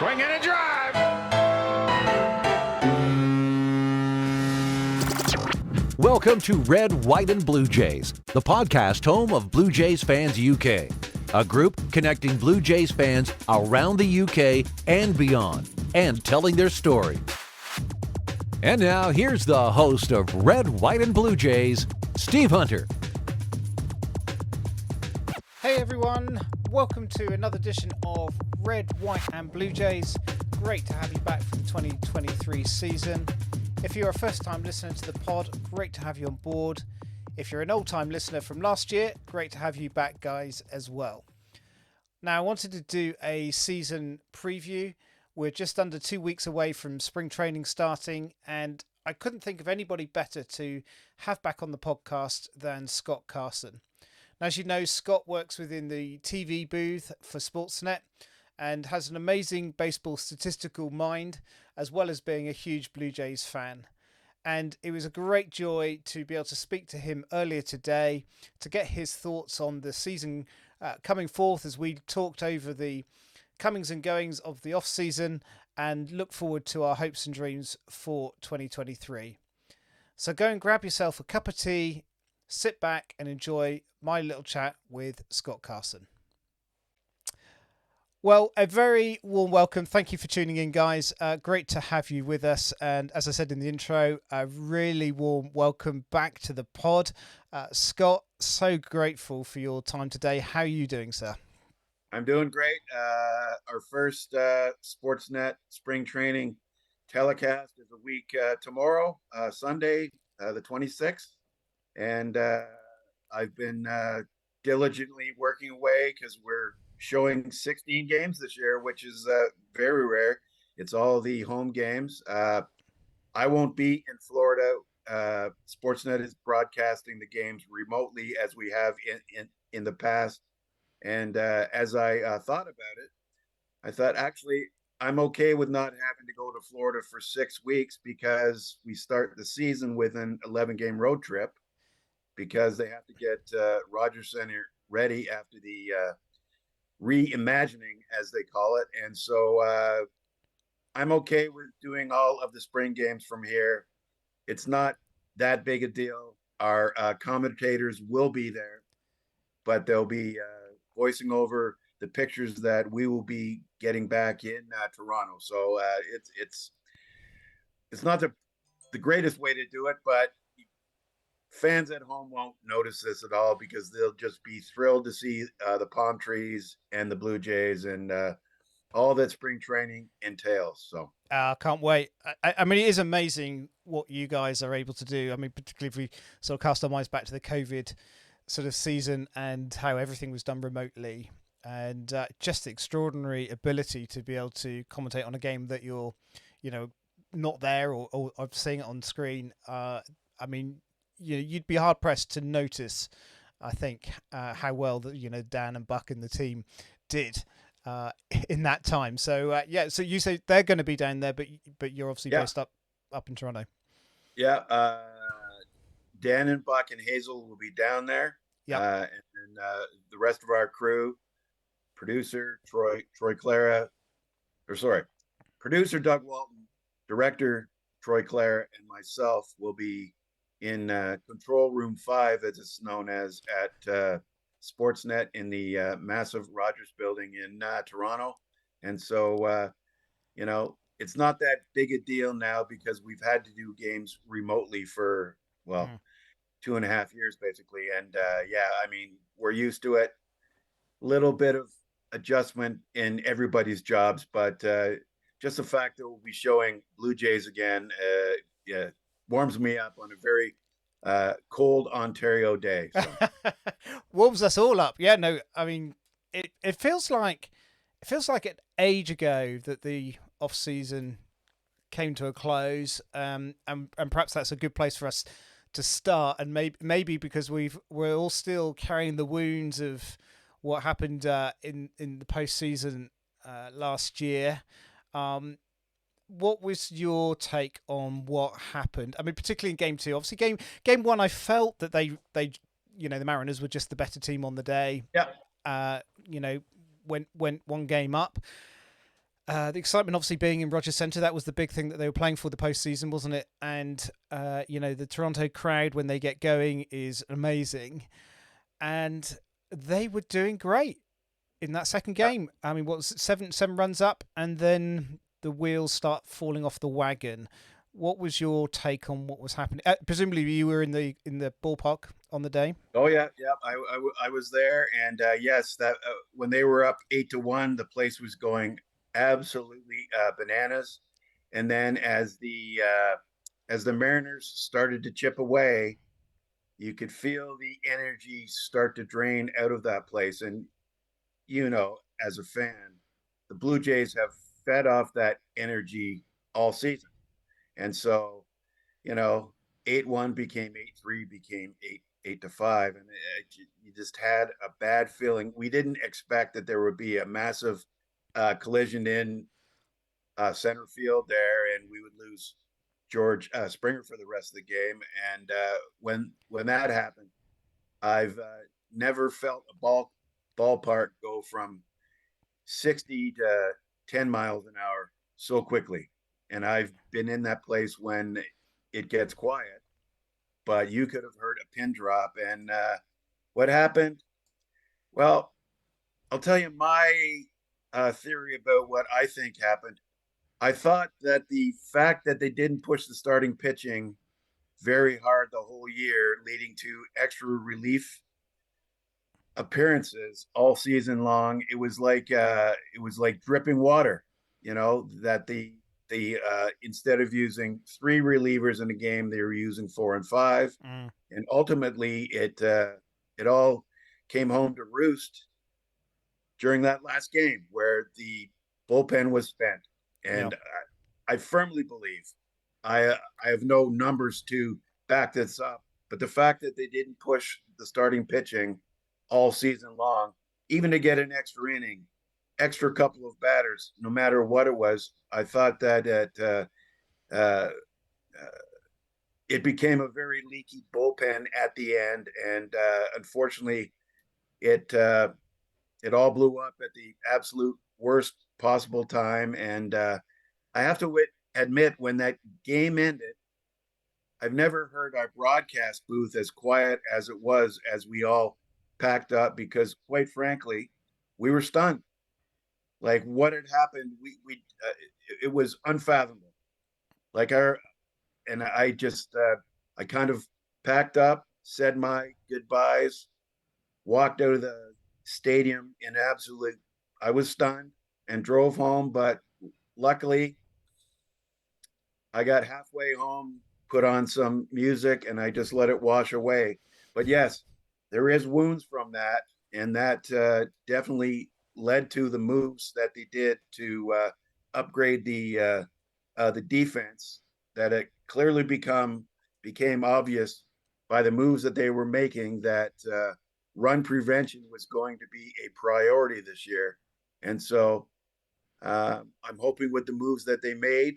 Swing and a drive. Welcome to Red, White, and Blue Jays, the podcast home of Blue Jays Fans UK, a group connecting Blue Jays fans around the UK and beyond, and telling their story. And now, here's the host of Red, White, and Blue Jays, Steve Hunter. Hey everyone, welcome to another edition of Red, White and Blue Jays. Great to have you back for the 2023 season. If you're a first-time listener to the pod, great to have you on board. If you're an old-time listener from last year, great to have you back, guys, as well. Now, I wanted to do a season preview. We're just under 2 weeks away from spring training starting, and I couldn't think of anybody better to have back on the podcast than Scott Carson. Now, as you know, Scott works within the TV booth for Sportsnet and has an amazing baseball statistical mind, as well as being a huge Blue Jays fan. And it was a great joy to be able to speak to him earlier today to get his thoughts on the season coming forth as we talked over the comings and goings of the off-season and look forward to our hopes and dreams for 2023. So go and grab yourself a cup of tea, sit back and enjoy my little chat with Scott Carson. Well, a very warm welcome. Thank you for tuning in, guys. Great to have you with us. And as I said in the intro, a really warm welcome back to the pod. Scott, so grateful for your time today. How are you doing, sir? I'm doing great. Our first Sportsnet spring training telecast is a week tomorrow, Sunday, the 26th. And I've been diligently working away because we're showing 16 games this year, which is very rare. It's all the home games. I won't be in Florida. Sportsnet is broadcasting the games remotely as we have in the past. And as I thought about it, I thought actually I'm okay with not having to go to Florida for 6 weeks because we start the season with an 11-game road trip because they have to get Rogers Center ready after the reimagining, as they call it. And so I'm okay with doing all of the spring games from here. It's not that big a deal. Our commentators will be there, but they'll be voicing over the pictures that we will be getting back in Toronto. So it's not the greatest way to do it, but fans at home won't notice this at all because they'll just be thrilled to see the palm trees and the Blue Jays and all that spring training entails. So I can't wait. I mean, it is amazing what you guys are able to do. I mean, particularly if we sort of cast our minds back to the COVID sort of season and how everything was done remotely, and just the extraordinary ability to be able to commentate on a game that you're, not there or seeing it on screen. I mean, you'd be hard pressed to notice, I think, how well that Dan and Buck and the team did in that time. So so you say they're going to be down there, but you're obviously based up in Toronto. Yeah, Dan and Buck and Hazel will be down there. Yeah, and the rest of our crew, producer producer Doug Walton, director Troy Clara, and myself will be in Control Room 5, as it's known as, at Sportsnet in the massive Rogers building in Toronto. And so, it's not that big a deal now because we've had to do games remotely for, 2.5 years, basically. And I mean, we're used to it. Little bit of adjustment in everybody's jobs, but just the fact that we'll be showing Blue Jays again, warms me up on a very cold Ontario day. So. Warms us all up. Yeah, no, I mean, it feels like an age ago that the off season came to a close, and perhaps that's a good place for us to start. And maybe because we're all still carrying the wounds of what happened in the postseason last year. What was your take on what happened? I mean, particularly in game 2. Obviously, game 1, I felt that they the Mariners were just the better team on the day. Yeah. Went one game up. The excitement, obviously, being in Rogers Centre, that was the big thing that they were playing for the postseason, wasn't it? And, the Toronto crowd, when they get going, is amazing. And they were doing great in that second game. I mean, what was it, seven runs up, and then the wheels start falling off the wagon. What was your take on what was happening? Presumably, you were in the ballpark on the day. Oh yeah, yeah. I was there, and yes, that when they were up 8-1, the place was going absolutely bananas. And then as the Mariners started to chip away, you could feel the energy start to drain out of that place. And as a fan, the Blue Jays have fed off that energy all season, and so 8-1 became 8-3, became 8-5, and you just had a bad feeling. We didn't expect that there would be a massive collision in center field there, and we would lose George Springer for the rest of the game. And when that happened, I've never felt a ballpark go from 60 to 10 miles an hour so quickly. And I've been in that place when it gets quiet, but you could have heard a pin drop. And what happened? Well, I'll tell you my theory about what I think happened. I thought that the fact that they didn't push the starting pitching very hard the whole year, leading to extra relief appearances all season long, it was like dripping water. That the instead of using three relievers in a game, they were using 4 and 5, and ultimately it all came home to roost during that last game where the bullpen was spent. And I firmly believe, I have no numbers to back this up, but the fact that they didn't push the starting pitching all season long, even to get an extra inning, extra couple of batters, no matter what it was, I thought that it became a very leaky bullpen at the end, and unfortunately, it all blew up at the absolute worst possible time. And I have to admit, when that game ended, I've never heard our broadcast booth as quiet as it was as we all packed up, because quite frankly, we were stunned. Like what had happened, it was unfathomable. I just I kind of packed up, said my goodbyes, walked out of the stadium in absolute, I was stunned, and drove home. But luckily, I got halfway home, put on some music, and I just let it wash away. But yes, there is wounds from that, and that definitely led to the moves that they did to upgrade the defense. That it clearly became obvious by the moves that they were making that run prevention was going to be a priority this year. And so I'm hoping with the moves that they made,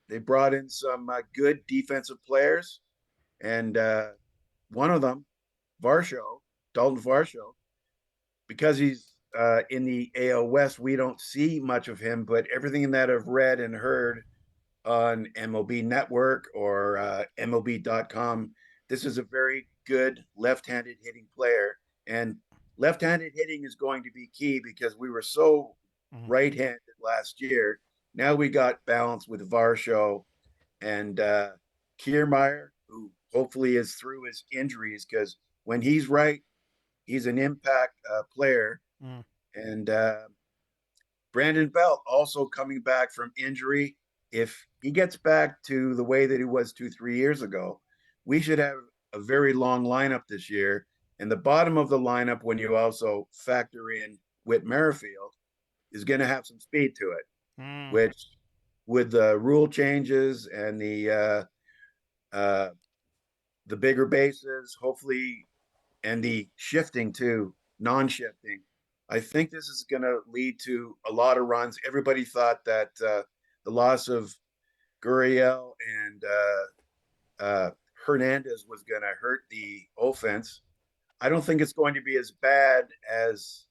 they brought in some good defensive players, and one of them, Dalton Varsho, because he's in the AL West, we don't see much of him, but everything that I've read and heard on MLB Network or MLB.com, this is a very good left-handed hitting player. And left-handed hitting is going to be key because we were so right-handed last year. Now we got balance with Varsho and Kiermaier, who hopefully is through his injuries, because when he's right, he's an impact player. And Brandon Belt also coming back from injury. If he gets back to the way that he was 2-3 years ago, we should have a very long lineup this year. And the bottom of the lineup, when you also factor in Whit Merrifield, is going to have some speed to it, which with the rule changes and the bigger bases, hopefully, and the shifting to non-shifting, I think this is going to lead to a lot of runs. Everybody thought that the loss of Gurriel and Hernandez was going to hurt the offense. I don't think it's going to be as bad as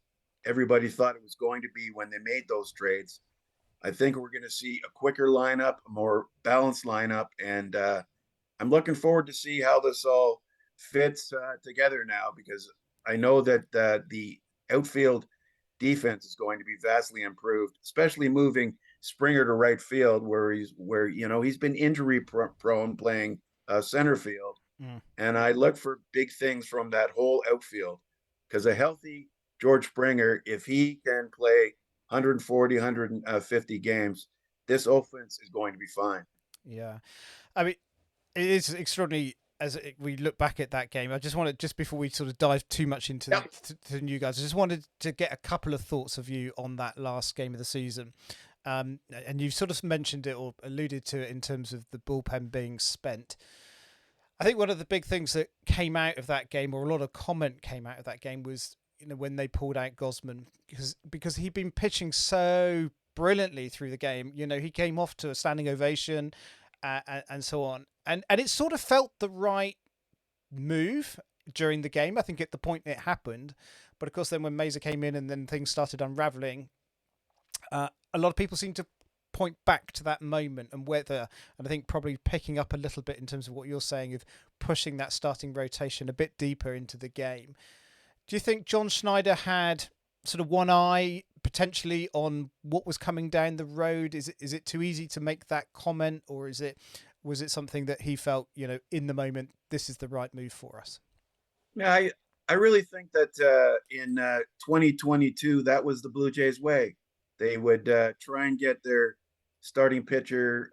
everybody thought it was going to be when they made those trades. I think we're going to see a quicker lineup, a more balanced lineup, and I'm looking forward to see how this all fits together now, because I know that the outfield defense is going to be vastly improved, especially moving Springer to right field, where he's been injury prone playing center field, Mm. and I look for big things from that whole outfield, because a healthy George Springer, if he can play 140, 150 games, this offense is going to be fine. Yeah. I mean, it is extraordinary we look back at that game. I just wanted, just before we sort of dive too much into Yep. to you guys, I just wanted to get a couple of thoughts of you on that last game of the season. And you've sort of mentioned it or alluded to it in terms of the bullpen being spent. I think one of the big things that came out of that game, or a lot of comment came out of that game, was when they pulled out Gosman, because he'd been pitching so brilliantly through the game. He came off to a standing ovation, and so on, and it sort of felt the right move during the game. I think at the point it happened, but of course then when Mesa came in and then things started unraveling, a lot of people seem to point back to that moment and I think probably picking up a little bit in terms of what you're saying of pushing that starting rotation a bit deeper into the game. Do you think John Schneider had sort of one eye potentially on what was coming down the road? Is it too easy to make that comment, or was it something that he felt, in the moment, this is the right move for us? Yeah, I really think that in 2022, that was the Blue Jays way. They would try and get their starting pitcher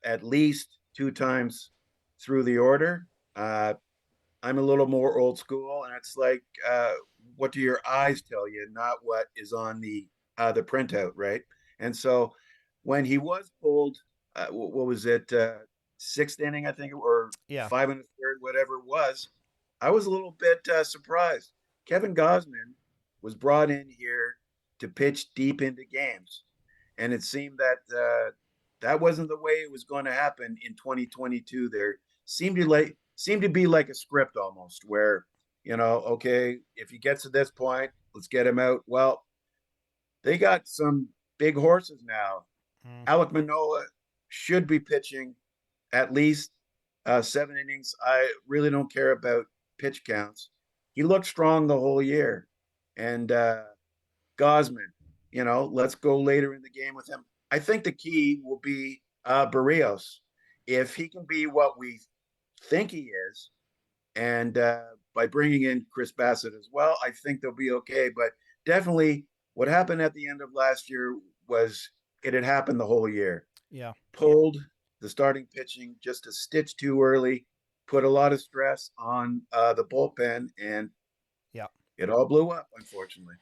at least two times through the order. I'm a little more old school, and it's like, what do your eyes tell you, not what is on the printout, right? And so when he was pulled, what was it, sixth inning, I think, or Yeah. five and a third, whatever it was, I was a little bit surprised. Kevin Gosman was brought in here to pitch deep into games, and it seemed that that wasn't the way it was going to happen in 2022. There seemed to be like a script almost, where okay, if he gets to this point, let's get him out. Well, they got some big horses now. Mm. Alek Manoah should be pitching at least 7 innings. I really don't care about pitch counts. He looked strong the whole year. And Gosman, let's go later in the game with him. I think the key will be Barrios. If he can be what we think he is, and by bringing in Chris Bassett as well, I think they'll be okay. But definitely what happened at the end of last year was it had happened the whole year. Yeah. Pulled the starting pitching just a stitch too early, put a lot of stress on the bullpen, and Yeah. it all blew up, unfortunately.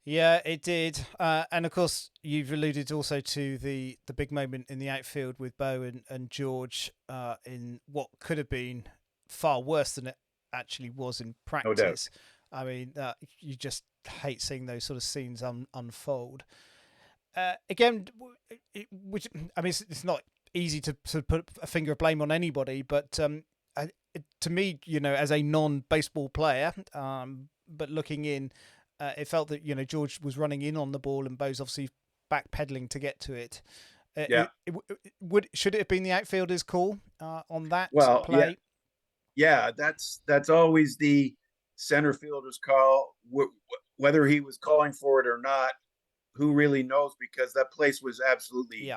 Yeah, it did. And of course, you've alluded also to the big moment in the outfield with Bo and George in what could have been far worse than it actually was in No doubt. practice. I mean, you just hate seeing those sort of scenes unfold. Again, which I mean, it's not easy to put a finger of blame on anybody, but to me, as a non-baseball player, but looking in, it felt that George was running in on the ball and Bo's obviously backpedaling to get to it. Yeah. Should it have been the outfielder's call on that Yeah, play? yeah, that's always the center fielder's call. Whether he was calling for it or not, who really knows? Because that place was absolutely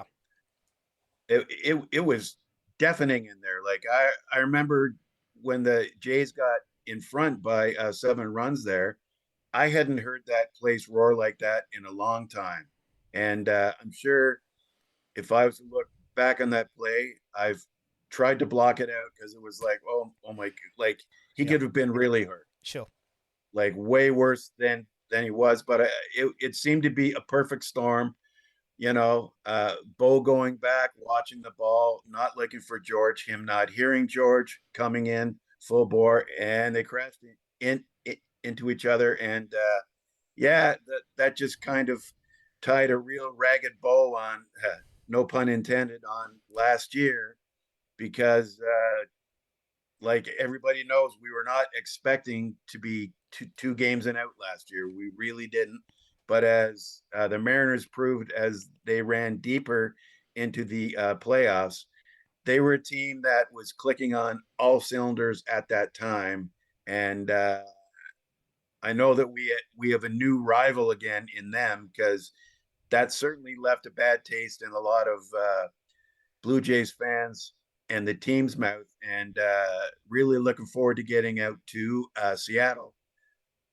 it was deafening in there. Like I remember when the Jays got in front by 7 runs there. I hadn't heard that place roar like that in a long time, and I'm sure if I was to look back on that play, I've tried to block it out because it was like, oh my, like he could have been really hurt. Sure. Like way worse than he was, but it seemed to be a perfect storm. Bo going back, watching the ball, not looking for George, him not hearing George coming in full bore, and they crashed into each other. And that just kind of tied a real ragged bow on, no pun intended, on last year, because like everybody knows, we were not expecting to be two games and out last year. We really didn't. but as the Mariners proved as they ran deeper into the playoffs, they were a team that was clicking on all cylinders at that time. And I know that we have a new rival again in them, because that certainly left a bad taste in a lot of Blue Jays fans and the team's mouth. And really looking forward to getting out to Seattle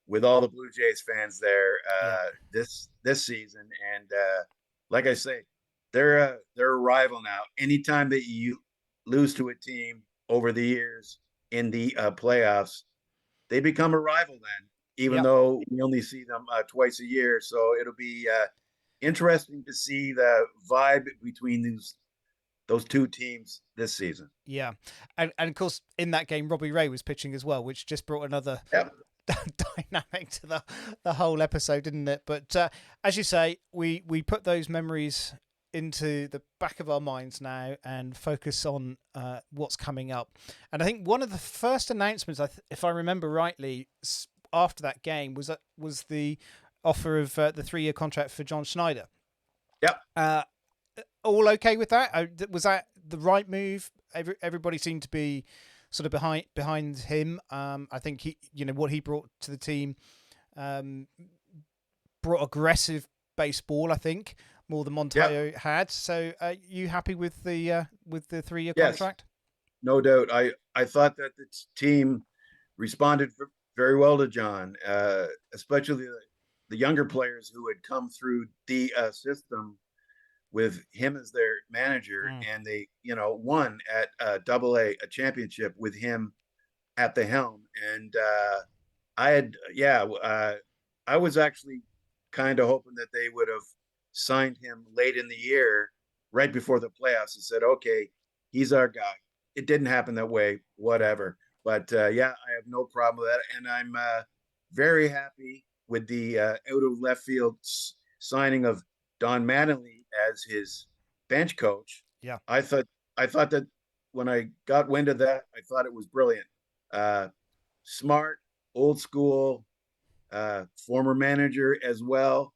with all the Blue Jays fans there Yeah. this season. And like I say, they're a rival now. Anytime that you lose to a team over the years in the playoffs, they become a rival then, even Yep. though we only see them twice a year. So it'll be interesting to see the vibe between those two teams this season. Yeah. And of course, in that game, Robbie Ray was pitching as well, which just brought another Yep. dynamic to the whole episode, didn't it? But as you say, we put those memories into the back of our minds now and focus on what's coming up. And I think one of the first announcements, if I remember rightly, after that game was the offer of the 3-year contract for John Schneider. Yep. All okay with that? Was that the right move? Everybody seemed to be sort of behind him. I think he, what he brought to the team, brought aggressive baseball, I think, more than Montoyo had. So, you happy with the 3-year contract? No doubt. I thought that the team responded very well to John, especially the younger players who had come through the system with him as their manager, and they won at AA, a championship with him at the helm. And I was actually kind of hoping that they would have signed him late in the year, right before the playoffs, and said, okay, he's our guy. It didn't happen that way, whatever. But I have no problem with that. And I'm very happy with the out of left field signing of Don Mattingly as his bench coach. Yeah. I thought that when I got wind of that, I thought it was brilliant. Smart, old school, former manager as well.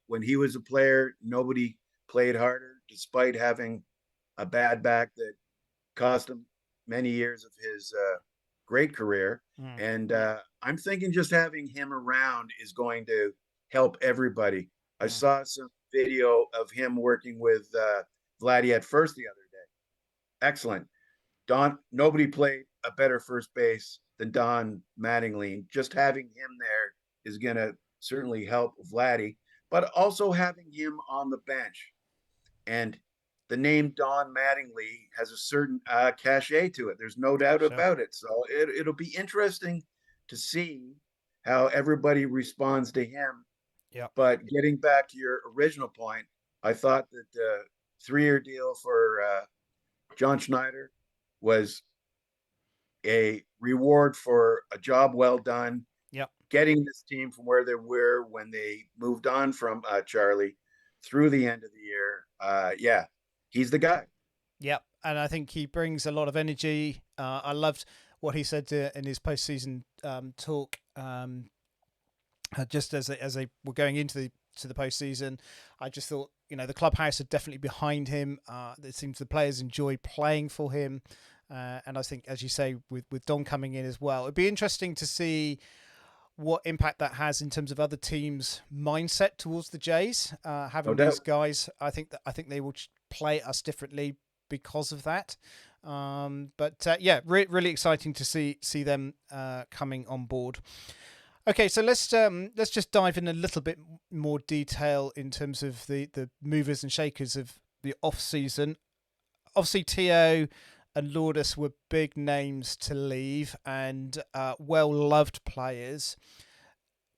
When he was a player, nobody played harder, despite having a bad back that cost him many years of his great career. And I'm thinking just having him around is going to help everybody. I saw some video of him working with Vladdy at first the other day. Excellent. Nobody played a better first base than Don Mattingly. Just having him there is going to certainly help Vladdy, but also having him on the bench. And the name Don Mattingly has a certain cachet to it. There's no doubt about it. So it'll be interesting to see how everybody responds to him. Yeah. But getting back to your original point, I thought that the 3-year deal for John Schneider was a reward for a job well done. Yep. Getting this team from where they were when they moved on from Charlie through the end of the year. He's the guy. Yep. And I think he brings a lot of energy. I loved what he said in his postseason talk. Just as they were going into the postseason, I just thought, the clubhouse are definitely behind him. It seems the players enjoy playing for him. And I think, as you say, with Don coming in as well, it'd be interesting to see what impact that has in terms of other teams' mindset towards the Jays. Having these guys, I think they will play us differently because of that. Really exciting to see them coming on board. Okay, so let's just dive in a little bit more detail in terms of the movers and shakers of the off season. Obviously, Tio and Lourdes were big names to leave and well-loved players.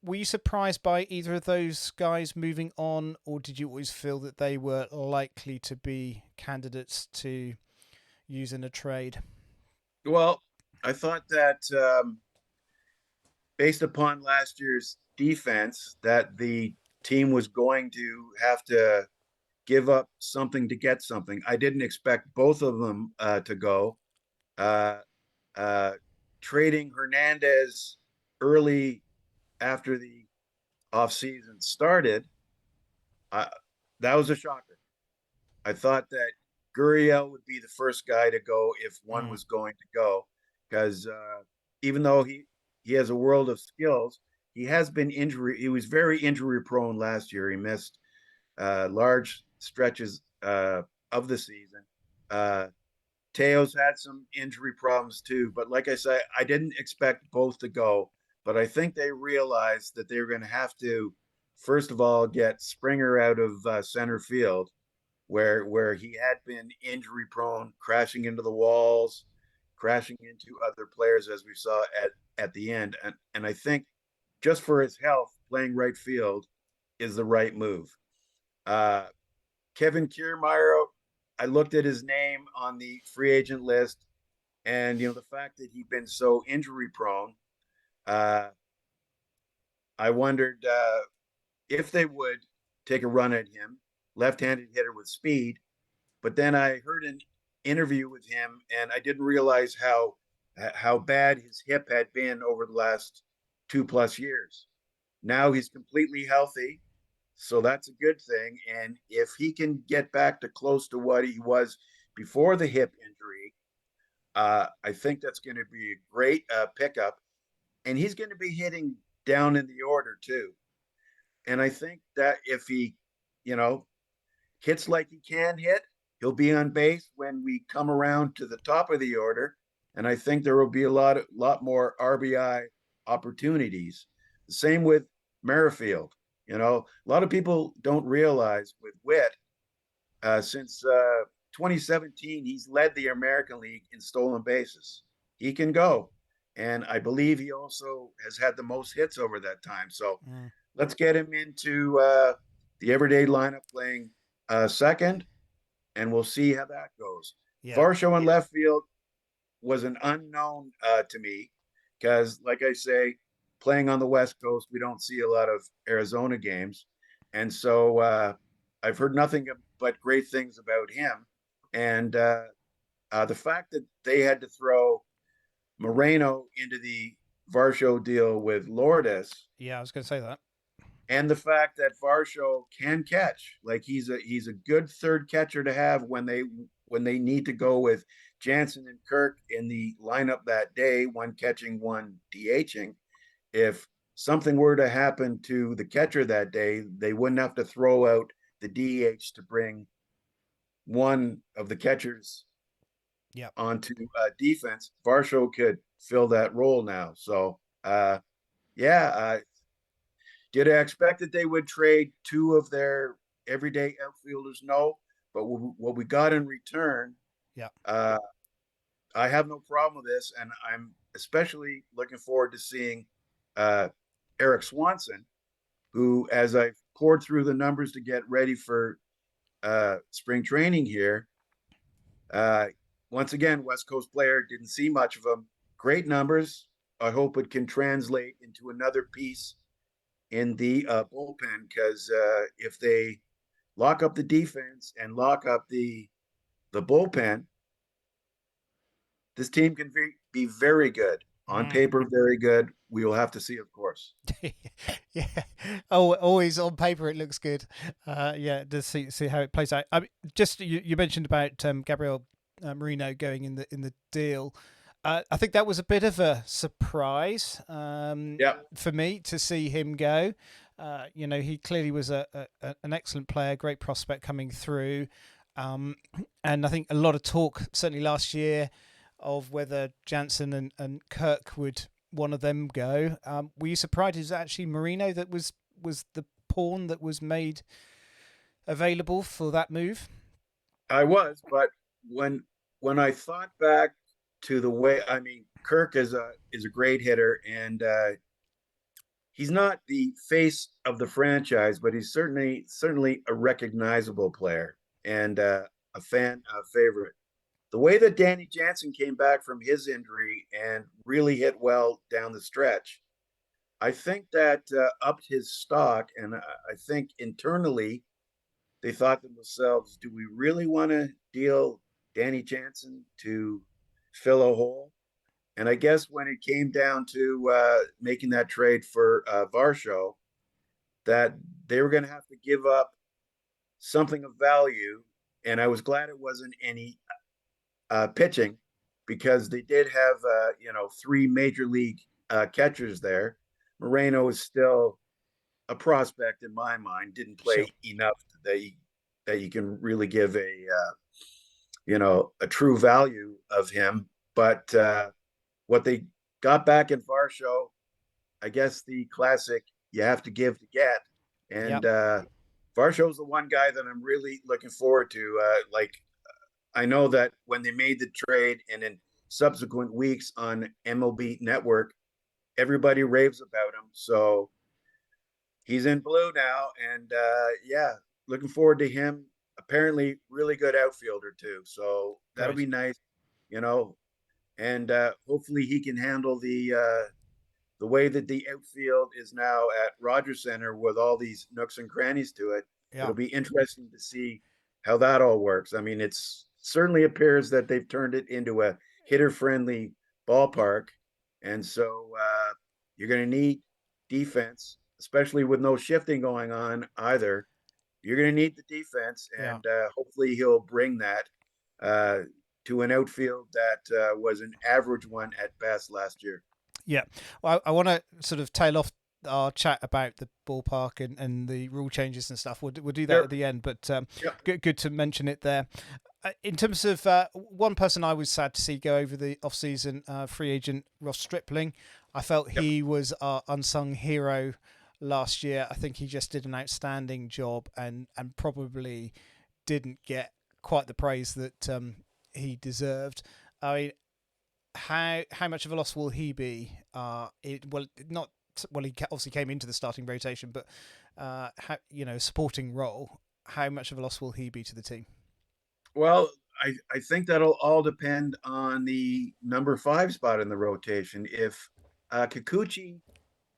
Were you surprised by either of those guys moving on, or did you always feel that they were likely to be candidates to use in a trade? Well, I thought that based upon last year's defense, that the team was going to have to give up something to get something. I didn't expect both of them to go. Trading Hernandez early after the offseason started, I, that was a shocker. I thought that Gurriel would be the first guy to go if one Mm. was going to go, because even though he has a world of skills, he has been injury. He was very injury prone last year. He missed large stretches of the season. Uh, Teo's had some injury problems too, but like I said, I didn't expect both to go. But I think they realized that they were going to have to, first of all, get Springer out of center field, where he had been injury prone, crashing into the walls, crashing into other players, as we saw at the end. And I think just for his health, playing right field is the right move. Uh, Kevin Kiermaier, I looked at his name on the free agent list, and the fact that he'd been so injury prone, uh, I wondered if they would take a run at him, left-handed hitter with speed. But then I heard an interview with him, and I didn't realize how bad his hip had been over the last 2+ years. Now he's completely healthy, so that's a good thing. And if he can get back to close to what he was before the hip injury, I think that's going to be a great pickup. And he's going to be hitting down in the order too. And I think that if he, you know, hits like he can hit, he'll be on base when we come around to the top of the order. And I think there will be a lot more RBI opportunities. The same with Merrifield. A lot of people don't realize with Witt, since 2017, he's led the American League in stolen bases. He can go. And I believe he also has had the most hits over that time. So let's get him into the everyday lineup playing second, and we'll see how that goes. Yeah. Varsho in left field was an unknown to me because, like I say, playing on the West Coast, we don't see a lot of Arizona games. And so I've heard nothing but great things about him. And the fact that they had to throw Moreno into the Varsho deal with Lourdes. Yeah, I was going to say that. And the fact that Varsho can catch, like he's a good third catcher to have when they need to go with Jansen and Kirk in the lineup that day, one catching, one DHing. If something were to happen to the catcher that day, they wouldn't have to throw out the DH to bring one of the catchers onto defense. Varsho could fill that role now. So, did I expect that they would trade two of their everyday outfielders? No, but what we got in return, I have no problem with this, and I'm especially looking forward to seeing Eric Swanson, who, as I poured through the numbers to get ready for spring training here, once again, West Coast player, didn't see much of him. Great numbers. I hope it can translate into another piece in the bullpen, because if they lock up the defense and lock up the bullpen, this team can be very good. On paper, very good. We will have to see, of course. Yeah. Oh, always on paper it looks good. To see how it plays out. I mean, just you mentioned about Gabriel Marino going in the deal. I think that was a bit of a surprise for me to see him go. He clearly was an excellent player, great prospect coming through. And I think a lot of talk, certainly last year, of whether Jansen and Kirk would one of them go. Were you surprised it was actually Marino that was the pawn that was made available for that move? I was, but when I thought back to the way, I mean, Kirk is a great hitter, and he's not the face of the franchise, but he's certainly a recognizable player and a fan favorite. The way that Danny Jansen came back from his injury and really hit well down the stretch, I think that upped his stock, and I think internally they thought to themselves, do we really want to deal Danny Jansen to fill a hole? And I guess when it came down to making that trade for Varsho, that they were going to have to give up something of value. And I was glad it wasn't any pitching, because they did have, three major league catchers there. Moreno is still a prospect in my mind. Didn't Sure. play enough that you can really give a true value of him. But what they got back in Varsho, I guess the classic, you have to give to get. Yep. And Varsho's the one guy that I'm really looking forward to. I know that when they made the trade and in subsequent weeks on MLB Network, everybody raves about him. So he's in blue now. And yeah, looking forward to him. Apparently, really good outfielder, too. So that'll Great. be nice, you know. And hopefully he can handle the way that the outfield is now at Rogers Center with all these nooks and crannies to it. Yeah. It'll be interesting to see how that all works. I mean, it's certainly appears that they've turned it into a hitter-friendly ballpark, and so you're going to need defense, especially with no shifting going on either. You're going to need the defense, Yeah. and hopefully he'll bring that uh, to an outfield that was an average one at best last year. Yeah. Well, I want to sort of tail off our chat about the ballpark and the rule changes and stuff. We'll do that Sure. at the end, but Yep. good to mention it there. In terms of one person I was sad to see go over the off-season, free agent Ross Stripling. I felt Yep. he was our unsung hero last year. I think he just did an outstanding job and probably didn't get quite the praise that he deserved. I mean, how much of a loss will he be? Not well. He obviously came into the starting rotation, but supporting role. How much of a loss will he be to the team? Well, I think that'll all depend on the number 5 spot in the rotation. If Kikuchi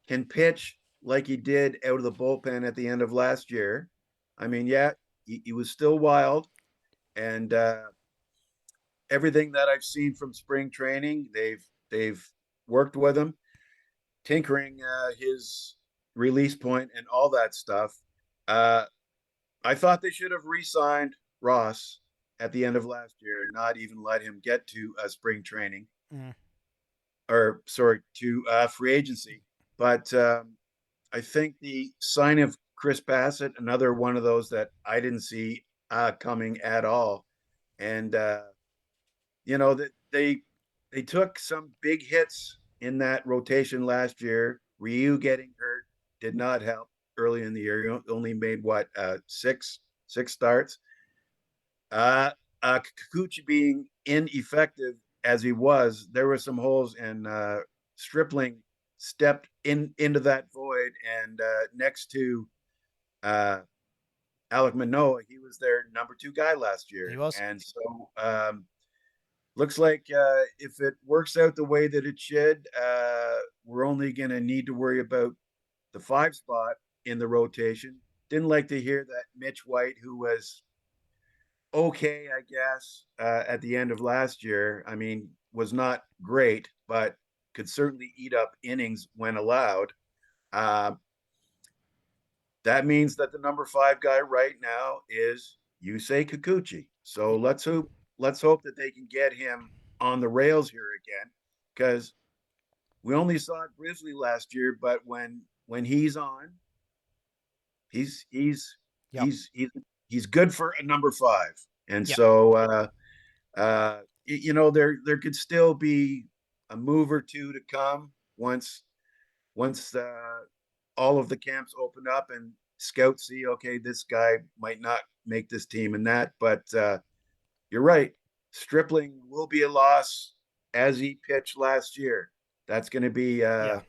can pitch like he did out of the bullpen at the end of last year, I mean, yeah, he was still wild, and everything that I've seen from spring training, they've worked with him, tinkering his release point and all that stuff. Uh, I thought they should have re-signed Ross at the end of last year, not even let him get to spring training, Mm. or sorry, to free agency. But I think the sign of Chris Bassett, another one of those that I didn't see coming at all, and that they took some big hits in that rotation last year. Ryu getting hurt did not help early in the year. He only made what six starts. Kikuchi being ineffective as he was, there were some holes, and Stripling stepped into that void, and next to Alec Manoah, he was their number 2 guy last year, He was. and so looks like if it works out the way that it should, we're only going to need to worry about the 5 spot in the rotation. Didn't like to hear that Mitch White, who was okay, I guess, at the end of last year. I mean, was not great, but could certainly eat up innings when allowed. Uh, that means that the number 5 guy right now is Yusei Kikuchi. So let's hope that they can get him on the rails here again, because we only saw it briefly last year, but when he's on, he's he's Yep. he's he's he's good for a number 5. And Yep. so there could still be a move or two to come once all of the camps open up and scouts see, okay, this guy might not make this team and that. But you're right, Stripling will be a loss as he pitched last year. That's going to be Yeah.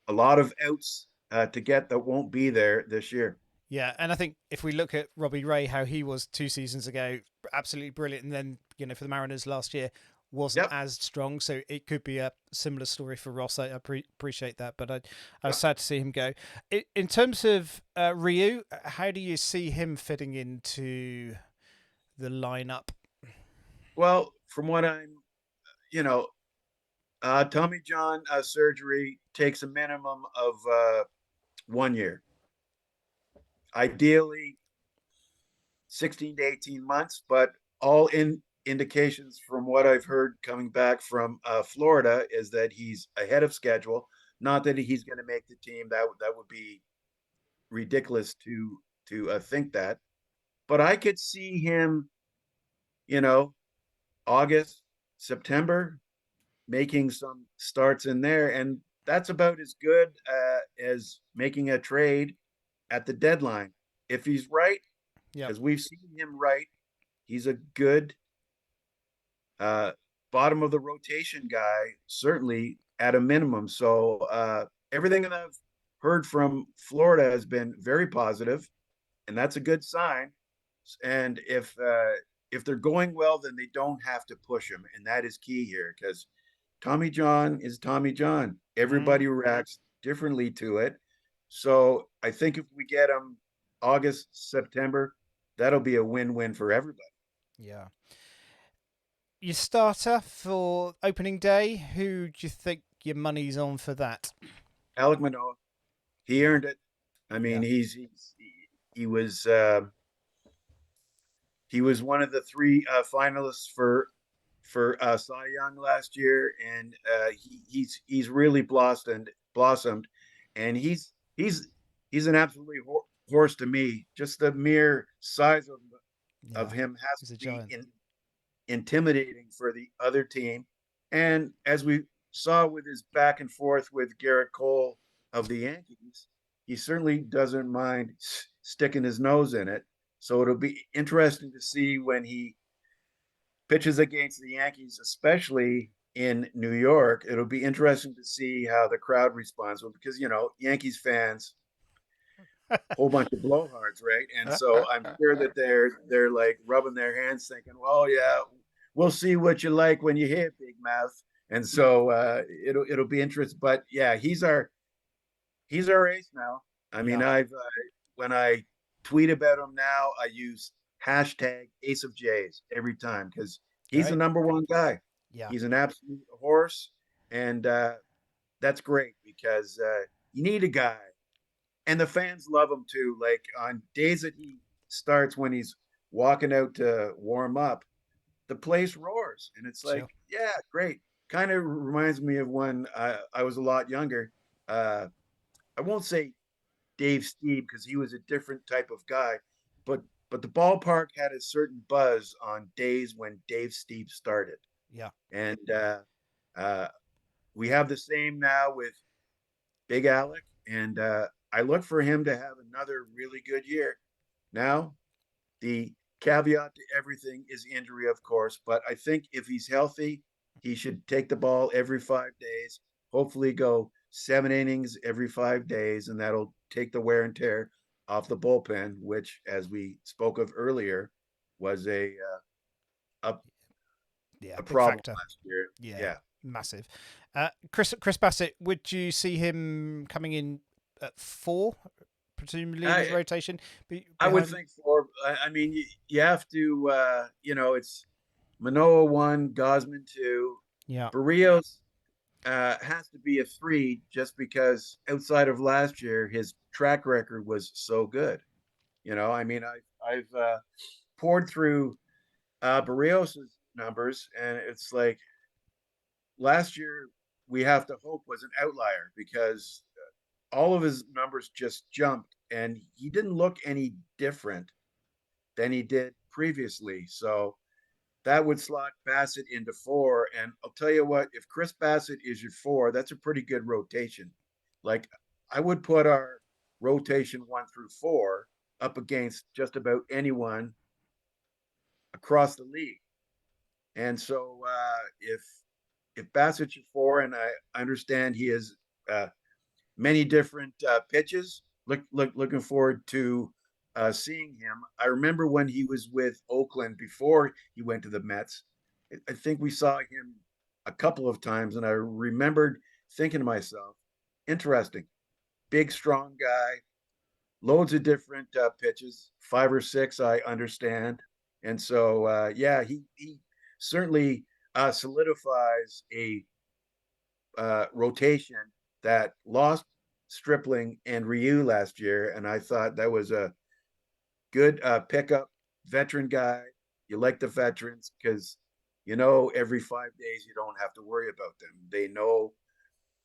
a lot of outs to get that won't be there this year. Yeah, and I think if we look at Robbie Ray, how he was 2 seasons ago, absolutely brilliant, and then for the Mariners last year wasn't Yep. as strong, so it could be a similar story for Ross. I appreciate that, but I was Yep. sad to see him go. In terms of Ryu, how do you see him fitting into the lineup? Well, from what Tommy John surgery takes a minimum of 1 year. ideally 16 to 18 months, but all indications from what I've heard coming back from Florida is that he's ahead of schedule. Not that he's going to make the team. That would be ridiculous to think that. But I could see him, you know, August, September, making some starts in there, and that's about as good as making a trade at the deadline. If he's right, Yep. because we've seen him right, he's a good uh, bottom of the rotation guy, certainly at a minimum. So everything that I've heard from Florida has been very positive, and that's a good sign. And if they're going well, then they don't have to push him, and that is key here because Tommy John is Tommy John. Mm, Everybody reacts differently to it. So I think if we get him August, September, that'll be a win-win for everybody. yeah. Your starter for opening day, who do you think your money's on for that? Alec Manoa, he Yeah. earned it. I mean, Yeah. he was he was one of the three finalists for Cy Young last year, and he's really blossomed, and he's an absolutely horse to me. Just the mere size of Yeah. him has He's to a be giant. intimidating for the other team, and as we saw with his back and forth with Garrett Cole of the Yankees, he certainly doesn't mind sticking his nose in it. So it'll be interesting to see when he pitches against the Yankees, especially in New York. It'll be interesting to see how the crowd responds because Yankees fans, whole bunch of blowhards, right? And so I'm sure that they're like rubbing their hands, thinking, "Well, yeah, we'll see what you like when you hit Big Mouth." And so it'll be interesting. But yeah, he's our ace now. I mean, Yeah. I've when I tweet about him now, I use hashtag Ace of Jays every time because he's the Great. number one guy. Yeah. He's an absolute horse, and that's great because you need a guy, and the fans love him too. Like on days that he starts when he's walking out to warm up, the place roars, and it's like, Sure. yeah, great. Kind of reminds me of when I was a lot younger. Uh, I won't say Dave Steve because he was a different type of guy, but the ballpark had a certain buzz on days when Dave Steve started, Yeah. and uh, we have the same now with Big Alec, and I look for him to have another really good year. Now, the caveat to everything is injury, of course, but I think if he's healthy, he should take the ball every 5 days, hopefully go 7 innings every 5 days, and that'll take the wear and tear off the bullpen, which, as we spoke of earlier, was a, Yeah. a Big problem factor. last year. Yeah. Yeah. Massive. Chris Bassett, would you see him coming in at 4, presumably in the I, rotation I would behind? think four. I mean, you have to, it's Manoa one, Gosman two, Yeah. Barrios has to be a three just because outside of last year, his track record was so good. I mean, I've poured through Barrios's numbers, and it's like last year we have to hope was an outlier because all of his numbers just jumped, and he didn't look any different than he did previously. So that would slot Bassett into four. And I'll tell you what, if Chris Bassett is your four, that's a pretty good rotation. Like I would put our rotation 1 through 4 up against just about anyone across the league. And so if Bassett's your four, and I understand he has many different pitches. Looking forward to seeing him. I remember when he was with Oakland before he went to the Mets. I think we saw him a couple of times, and I remembered thinking to myself, interesting, big, strong guy, loads of different pitches, 5 or 6, I understand. And so, yeah, he certainly solidifies a rotation that lost Stripling and Ryu last year, and I thought that was good pickup, veteran guy. You like the veterans because every 5 days you don't have to worry about them. They know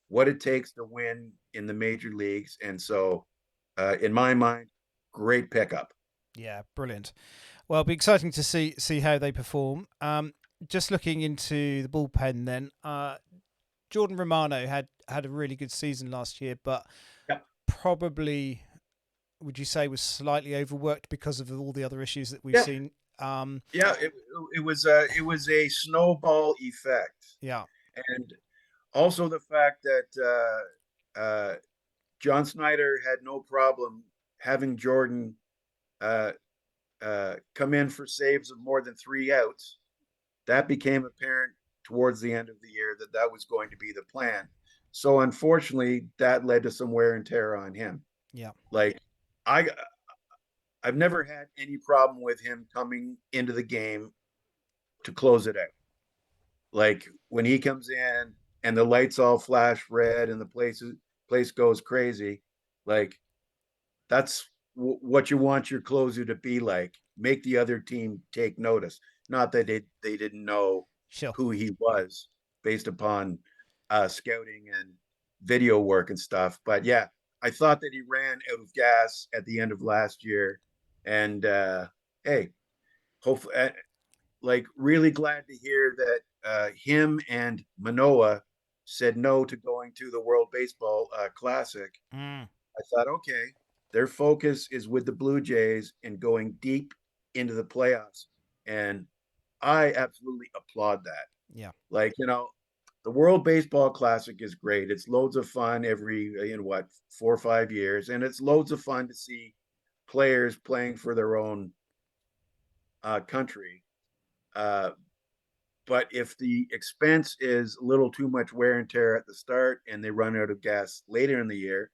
what it takes to win in the major leagues, and so in my mind, great pickup. Yeah, brilliant. Well, it'll be exciting to see how they perform. Just looking into the bullpen, then Jordan Romano had a really good season last year, but Yeah, probably would you say was slightly overworked because of all the other issues that we've yeah, seen? yeah. It was a snowball effect, Yeah. and also the fact that John Snyder had no problem having Jordan uh, come in for saves of more than 3 outs. That became apparent towards the end of the year that was going to be the plan. So unfortunately, that led to some wear and tear on him. Yeah. Like I, I've never had any problem with him coming into the game to close it out. Like when he comes in and the lights all flash red and the place goes crazy, like that's what you want your closer to be like. Make the other team take notice. Not that they didn't know Sure. who he was based upon scouting and video work and stuff. But yeah, I thought that he ran out of gas at the end of last year, and hey, hopefully, like really glad to hear that him and Manoa said no to going to the World Baseball Classic. Mm. I thought, okay, their focus is with the Blue Jays and going deep into the playoffs. And I absolutely applaud that. Yeah. Like, the World Baseball Classic is great. It's loads of fun every, 4 or 5 years. And it's loads of fun to see players playing for their own country. Uh, but if the expense is a little too much wear and tear at the start and they run out of gas later in the year,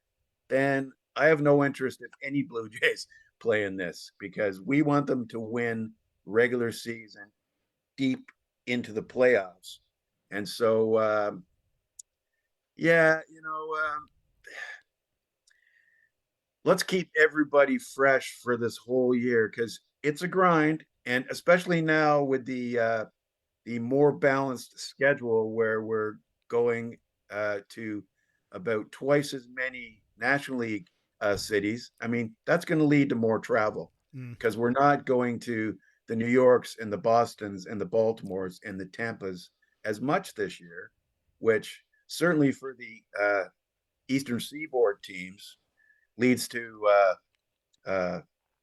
then I have no interest if any Blue Jays play in this because we want them to win regular season deep into the playoffs. And so, yeah, let's keep everybody fresh for this whole year because it's a grind, and especially now with the more balanced schedule where we're going to about twice as many National League cities. I mean, that's going to lead to more travel Mm. because we're not going to the New Yorks and the Bostons and the Baltimores and the Tampas as much this year, which certainly for the Eastern Seaboard teams leads to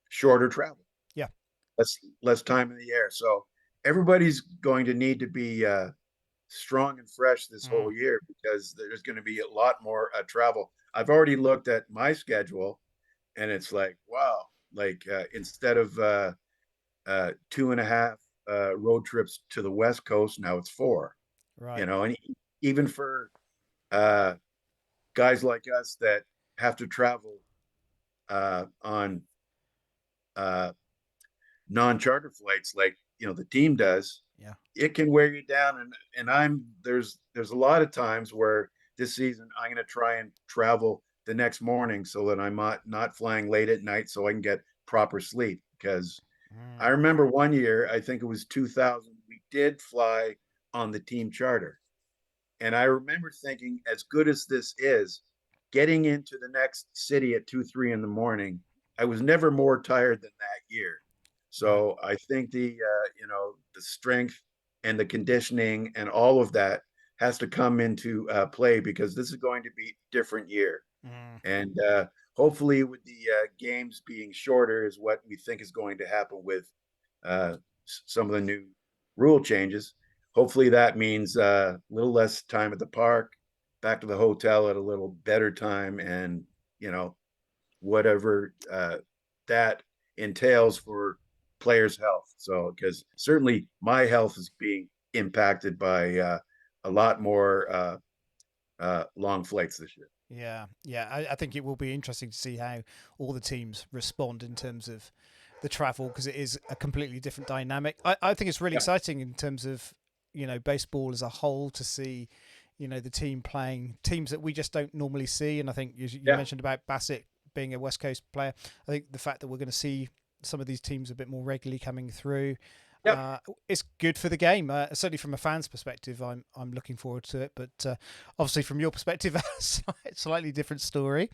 shorter travel, Yeah. less time in the air. So everybody's going to need to be strong and fresh this Mm. whole year because there's going to be a lot more travel. I've already looked at my schedule, and it's like, wow, like instead of 2.5 road trips to the West Coast, now it's 4. Right. And even for uh, guys like us that have to travel on uh, non-charter flights like the team does, Yeah. it can wear you down. And there's a lot of times where this season I'm going to try and travel the next morning so that I'm not flying late at night so I can get proper sleep. Because I Mm. remember one year, I think it was 2000, we did fly on the team charter. And I remember thinking, as good as this is, getting into the next city at 2, 3 in the morning, I was never more tired than that year. Right. So I think the strength and the conditioning and all of that has to come into play because this is going to be a different year. Mm. And hopefully, with the games being shorter, is what we think is going to happen with some of the new rule changes. Hopefully, that means a little less time at the park, back to the hotel at a little better time, and whatever that entails for players' health. So, because certainly my health is being impacted by a lot more long flights this year. Yeah. Yeah. I think it will be interesting to see how all the teams respond in terms of the travel because it is a completely different dynamic. I think it's really Yeah. exciting in terms of baseball as a whole to see the team playing teams that we just don't normally see. And I think you Yeah. mentioned about Bassett being a West Coast player. I think the fact that we're going to see some of these teams a bit more regularly coming through. Yep. It's good for the game. Certainly from a fan's perspective, I'm looking forward to it. But obviously from your perspective, slightly different story.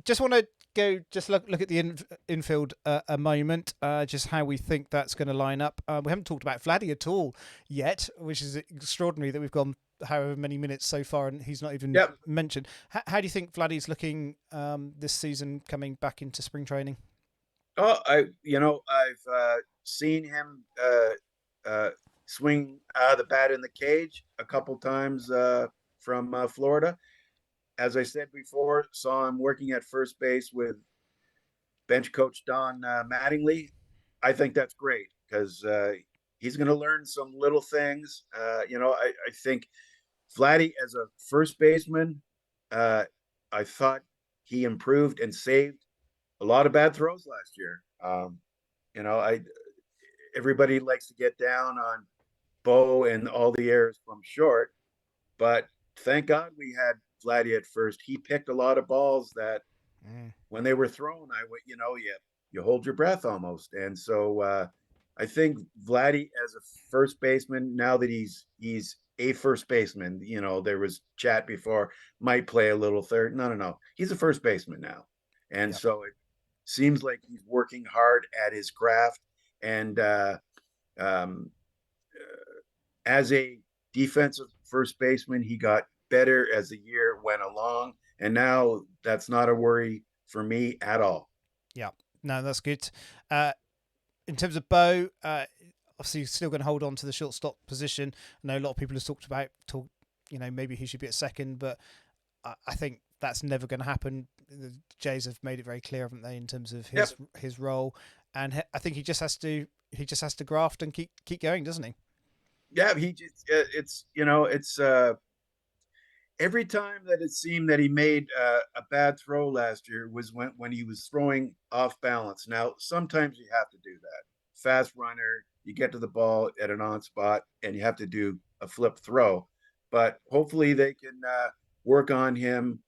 Just want to go just look at the infield a moment, just how we think that's going to line up. We haven't talked about Vladdy at all yet, which is extraordinary that we've gone however many minutes so far and he's not even mentioned. How do you think Vladdy's looking this season coming back into spring training? Oh, I've seen him swing the bat in the cage a couple times from Florida. As I said before, saw him working at first base with bench coach Don Mattingly. I think that's great because he's going to learn some little things. I think Vladdy as a first baseman, I thought he improved and saved a lot of bad throws last year. Everybody likes to get down on Bo and all the errors from short, but thank God we had Vladdy at first. He picked a lot of balls that when they were thrown, you hold your breath almost. And so I think Vladdy as a first baseman, now that he's a first baseman, there was chat before, might play a little third. No. He's a first baseman now. And so it seems like he's working hard at his craft. And as a defensive first baseman, he got better as the year went along. And now that's not a worry for me at all. Yeah, no, that's good. In terms of Bo, obviously he's still going to hold on to the shortstop position. I know a lot of people have talked about, maybe he should be at second, but I think that's never going to happen. The Jays have made it very clear, haven't they, in terms of his role, and I think he just has to graft and keep going, doesn't he? Yeah, it's every time that it seemed that he made a bad throw last year was when he was throwing off balance. Now sometimes you have to do that. Fast runner, you get to the ball at an on spot, and you have to do a flip throw. But hopefully they can work on him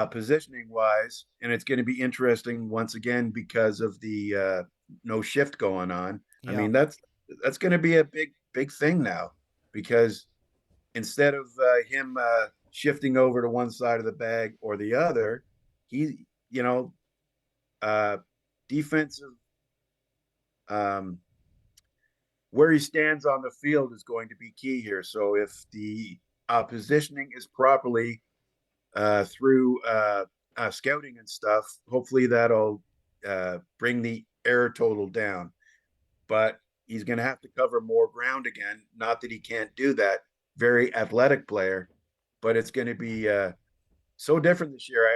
positioning wise, and it's going to be interesting once again because of the no shift going on. Yeah. I mean that's going to be a big thing now, because instead of him shifting over to one side of the bag or the other, he defensive where he stands on the field is going to be key here. So if the positioning is properly through scouting and stuff, hopefully that'll bring the error total down. But he's going to have to cover more ground again. Not that he can't do that. Very athletic player, but it's going to be so different this year.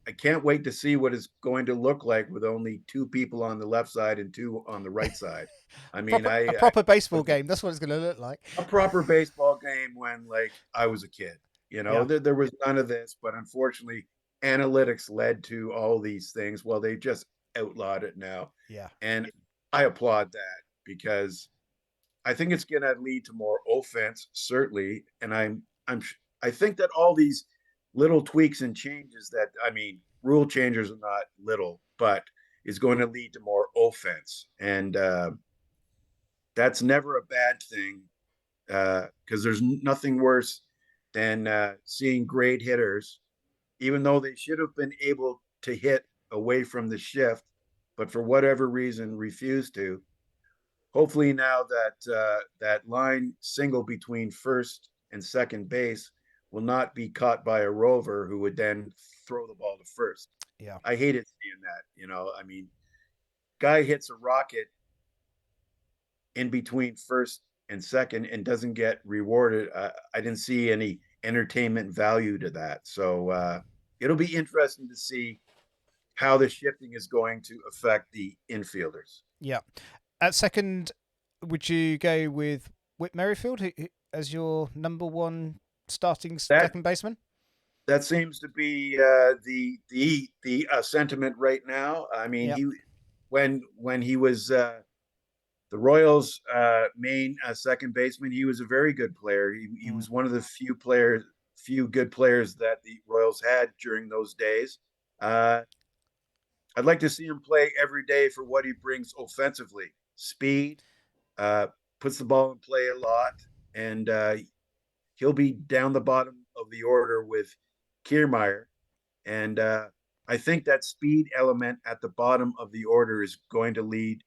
I can't wait to see what it's going to look like with only two people on the left side and two on the right side. I mean, a proper baseball game. That's what it's going to look like. A proper baseball game when, like, I was a kid. There was none of this, but unfortunately, analytics led to all these things. Well, they just outlawed it now. Yeah, and I applaud that because I think it's going to lead to more offense, certainly. And I think that all these little tweaks and changes that, rule changes are not little, but is going to lead to more offense. And that's never a bad thing, because there's nothing worse than seeing great hitters, even though they should have been able to hit away from the shift, but for whatever reason refused to. Hopefully now that line single between first and second base will not be caught by a rover who would then throw the ball to first. Yeah, I hated seeing that. Guy hits a rocket in between first and second and doesn't get rewarded. I didn't see any entertainment value to that. So it'll be interesting to see how the shifting is going to affect the infielders. Yeah. At second, would you go with Whit Merrifield as your number one starting second baseman? That seems to be the sentiment right now. He when he was the Royals' main second baseman, he was a very good player. He was one of the few good players that the Royals had during those days. I'd like to see him play every day for what he brings offensively. Speed, uh, puts the ball in play a lot, and he'll be down the bottom of the order with Kiermaier. And I think that speed element at the bottom of the order is going to lead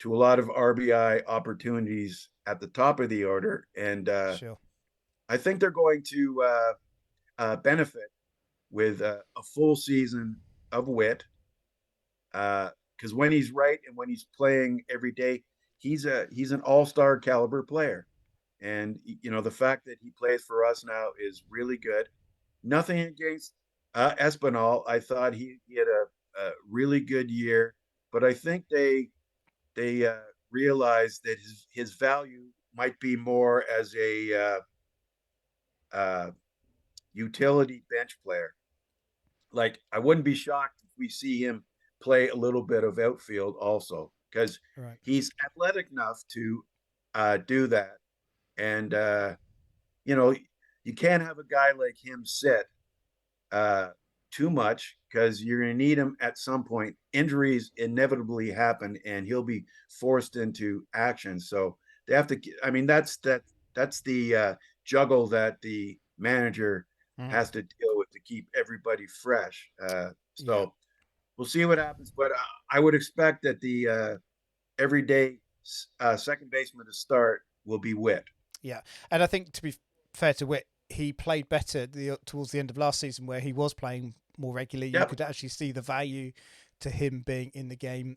to a lot of RBI opportunities at the top of the order. And Sure. I think they're going to benefit with a full season of Witt. Because when he's right and when he's playing every day, he's an all-star caliber player. And the fact that he plays for us now is really good. Nothing against Espinal. I thought he had a really good year, but I think they realized that his value might be more as a uh, utility bench player. Like I wouldn't be shocked if we see him play a little bit of outfield also because Right. he's athletic enough to do that. And you know, you can't have a guy like him sit uh, too much because you're going to need him at some point. Injuries inevitably happen, and he'll be forced into action. So they have to. I mean, that's the juggle that the manager Mm. has to deal with to keep everybody fresh. Yeah. So we'll see what happens, but I would expect that the everyday second baseman to start will be Witt. Yeah, and I think to be fair to Witt, he played better towards the end of last season, where he was playing more regularly. You Yep. could actually see the value to him being in the game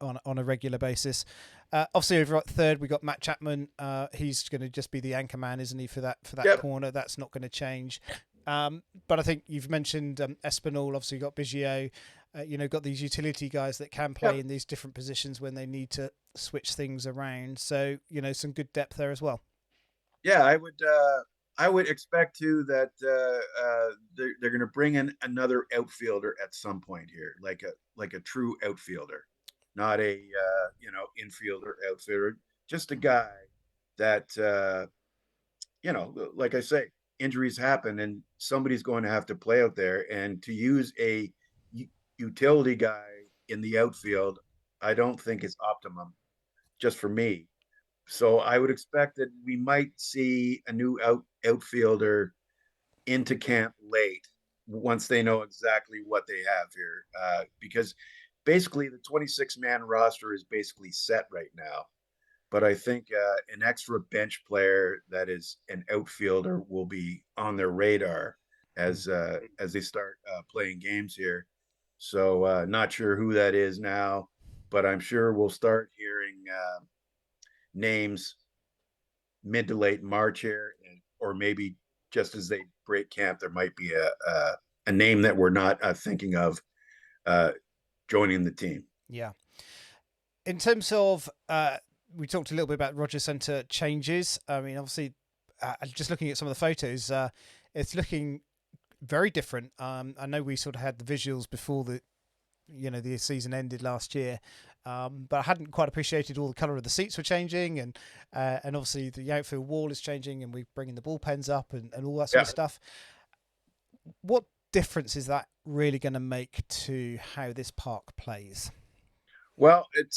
on a regular basis. Obviously, over at third, we got Matt Chapman. He's going to just be the anchor man, isn't he, for that Yep. corner? That's not going to change. But I think you've mentioned Espinal. Obviously, got Biggio. Got these utility guys that can play Yep. in these different positions when they need to switch things around. So some good depth there as well. Yeah, I would expect too that they're going to bring in another outfielder at some point here, like a true outfielder, not a infielder outfielder, just a guy that like I say, injuries happen and somebody's going to have to play out there, and to use a utility guy in the outfield, I don't think is optimum just for me. So I would expect that we might see a new outfielder into camp late once they know exactly what they have here, because basically the 26-man roster is basically set right now. But I think an extra bench player that is an outfielder will be on their radar as they start playing games here. So not sure who that is now, but I'm sure we'll start hearing names mid to late March here, or maybe just as they break camp, there might be a name that we're not thinking of uh, joining the team. Yeah. In terms of, we talked a little bit about Roger Centre changes. I mean, obviously, just looking at some of the photos, it's looking very different. I know we sort of had the visuals before the season ended last year, but I hadn't quite appreciated all the colour of the seats were changing, and obviously the outfield wall is changing, and we're bringing the bullpens up and all that sort Yeah. of stuff. What difference is that really going to make to how this park plays? Well, it